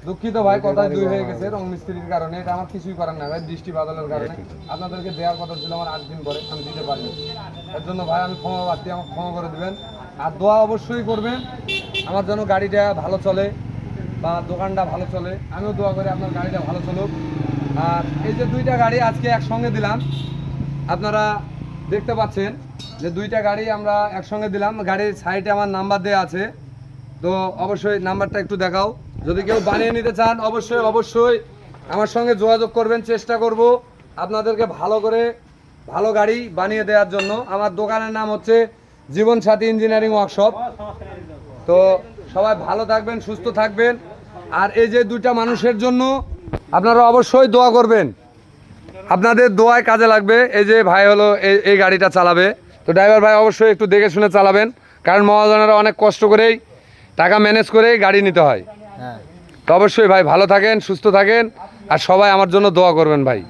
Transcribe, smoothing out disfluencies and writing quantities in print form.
দুঃখিত ভাই, কথা দুই হয়ে গেছে রং মিস্ত্রির কারণে। এটা আমার কিছুই করার না ভাই, বৃষ্টি বাদলের কারণে। আপনাদেরকে দেওয়ার কথা ছিল আমার 8 দিন পরে, আমি দিতে পারিনি। এর জন্য ভাই আমি ক্ষমা প্রার্থী, আমাকে ক্ষমা করে দেবেন। আর দোয়া অবশ্যই করবেন আমার জন্য, গাড়িটা ভালো চলে বা দোকানটা ভালো চলে। আমিও দোয়া করি আপনার গাড়িটা ভালো চলুক। আর এই যে দুইটা গাড়ি আজকে একসঙ্গে দিলাম, আপনারা দেখতে পাচ্ছেন যে দুইটা গাড়ি আমরা একসঙ্গে দিলাম। গাড়ির সাইডে আমার নাম্বার দেওয়া আছে, তো অবশ্যই নাম্বারটা একটু দেখাও। যদি কেউ বানিয়ে নিতে চান অবশ্যই অবশ্যই আমার সঙ্গে যোগাযোগ করবেন। চেষ্টা করব আপনাদেরকে ভালো করে ভালো গাড়ি বানিয়ে দেওয়ার জন্য। আমার দোকানের নাম হচ্ছে জীবন সাথী ইঞ্জিনিয়ারিং ওয়ার্কশপ। তো সবাই ভালো থাকবেন, সুস্থ থাকবেন। আর এই যে দুইটা মানুষের জন্য আপনারা অবশ্যই দোয়া করবেন, আপনাদের দোয়ায় কাজে লাগবে। এই যে ভাই হলো এই গাড়িটা চালাবে, তো ড্রাইভার ভাই অবশ্যই একটু দেখে শুনে চালাবেন, কারণ মহাজনেরা অনেক কষ্ট করেই টাকা ম্যানেজ করেই গাড়ি নিতে হয়। তো অবশ্যই ভাই ভালো থাকেন, সুস্থ থাকেন, আর সবাই আমার জন্য দোয়া করবেন ভাই।